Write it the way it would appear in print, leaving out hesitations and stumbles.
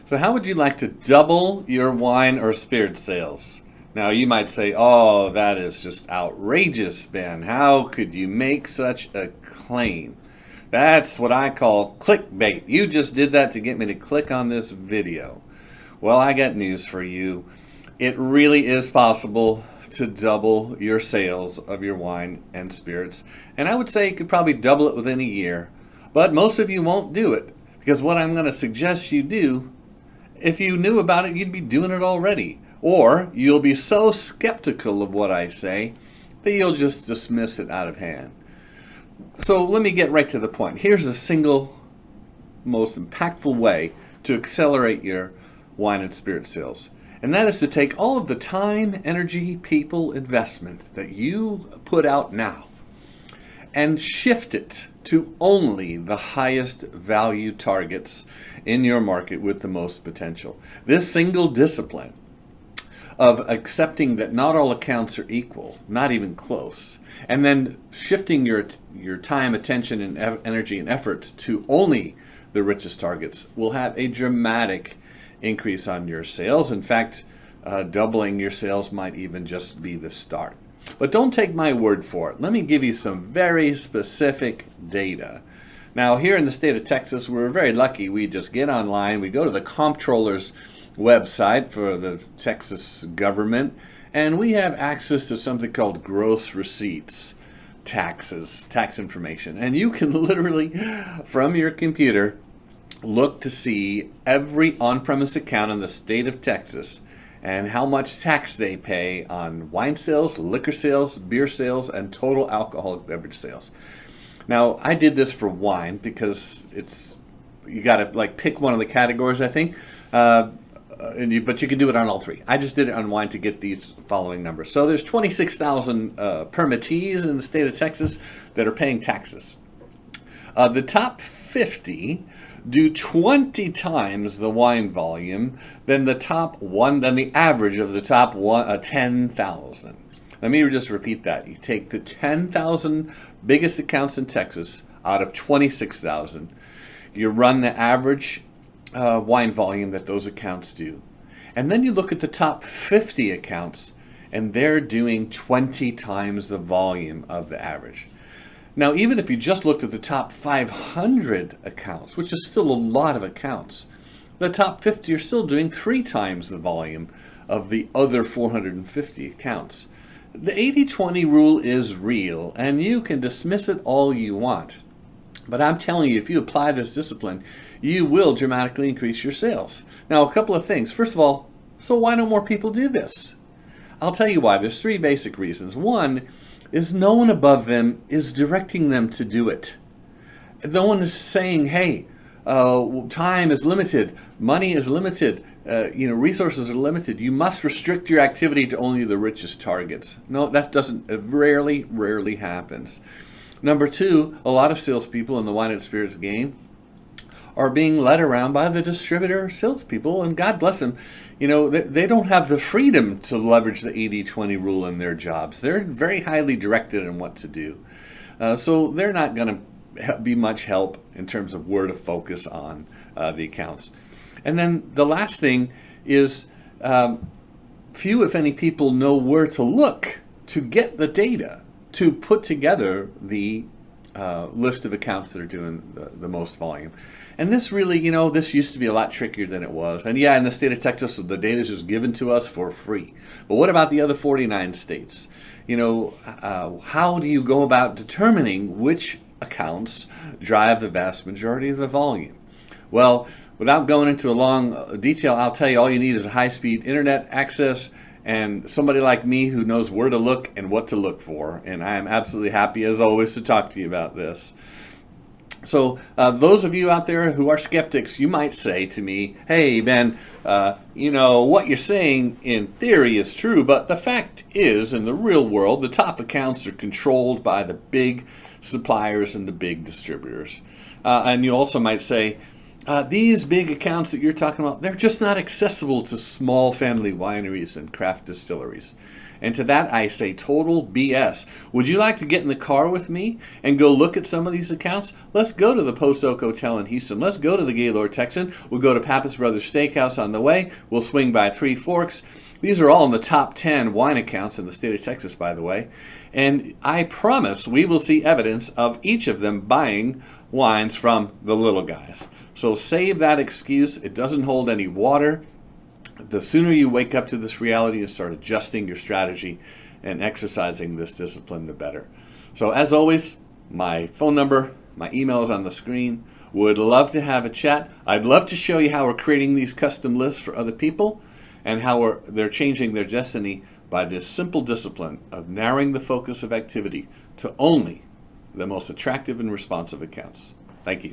So how would you like to double your wine or spirit sales? Now you might say, oh, that is just outrageous, Ben. How could you make such a claim? That's what I call clickbait. You just did that to get me to click on this video. Well, I got news for you. It really is possible to double your sales of your wine and spirits. And I would say you could probably double it within a year. But most of you won't do it, because what I'm going to suggest you do, if you knew about it, you'd be doing it already. Or you'll be so skeptical of what I say that you'll just dismiss it out of hand. So let me get right to the point. Here's the single most impactful way to accelerate your wine and spirit sales. And that is to take all of the time, energy, people, investment that you put out now and shift it to only the highest value targets in your market with the most potential. This single discipline of accepting that not all accounts are equal, not even close, and then shifting your time, attention, and energy and effort to only the richest targets will have a dramatic increase on your sales. In fact, doubling your sales might even just be the start. But don't take my word for it. Let me give you some very specific data. Now, here in the state of Texas, we're very lucky. We just get online, we go to the comptroller's website for the Texas government, and we have access to something called gross receipts, taxes, tax information. And you can literally, from your computer, look to see every on-premise account in the state of Texas and how much tax they pay on wine sales, liquor sales, beer sales, and total alcoholic beverage sales. Now, I did this for wine because you got to like pick one of the categories, I think, but you can do it on all three. I just did it on wine to get these following numbers. So there's 26,000 permittees in the state of Texas that are paying taxes. The top 50 do 20 times the wine volume than the average of the top 10,000. Let me just repeat that. You take the 10,000 biggest accounts in Texas out of 26,000. You run the average wine volume that those accounts do. And then you look at the top 50 accounts, and they're doing 20 times the volume of the average. Now, even if you just looked at the top 500 accounts, which is still a lot of accounts, the top 50 are still doing 3 times the volume of the other 450 accounts. The 80-20 rule is real, and you can dismiss it all you want. But I'm telling you, if you apply this discipline, you will dramatically increase your sales. Now, a couple of things. First of all, so why don't more people do this? I'll tell you why. There's 3 basic reasons. One is no one above them is directing them to do it. No one is saying, hey, time is limited, money is limited, resources are limited. You must restrict your activity to only the richest targets. No, that doesn't, it rarely happens. Number 2, a lot of salespeople in the wine and spirits game are being led around by the distributor salespeople, and God bless them, they don't have the freedom to leverage the 80-20 rule in their jobs. They're very highly directed in what to do. So they're not going to be much help in terms of where to focus on the accounts. And then the last thing is few, if any, people know where to look to get the data to put together the list of accounts that are doing the most volume. And this really, this used to be a lot trickier than it was. And yeah, in the state of Texas, the data is just given to us for free. But what about the other 49 states? How do you go about determining which accounts drive the vast majority of the volume? Well, without going into a long detail, I'll tell you all you need is a high-speed internet access and somebody like me who knows where to look and what to look for. And I am absolutely happy, as always, to talk to you about this. So those of you out there who are skeptics, you might say to me, hey, Ben, what you're saying in theory is true, but the fact is, in the real world, the top accounts are controlled by the big suppliers and the big distributors. And you also might say, These big accounts that you're talking about, they're just not accessible to small family wineries and craft distilleries. And to that I say total BS. Would you like to get in the car with me and go look at some of these accounts? Let's go to the Post Oak Hotel in Houston. Let's go to the Gaylord Texan. We'll go to Pappas Brothers Steakhouse on the way. We'll swing by Three Forks. These are all in the top 10 wine accounts in the state of Texas, by the way. And I promise we will see evidence of each of them buying wines from the little guys. So save that excuse. It doesn't hold any water. The sooner you wake up to this reality and start adjusting your strategy and exercising this discipline, the better. So as always, my phone number, my email is on the screen. Would love to have a chat. I'd love to show you how we're creating these custom lists for other people and how they're changing their destiny by this simple discipline of narrowing the focus of activity to only the most attractive and responsive accounts. Thank you.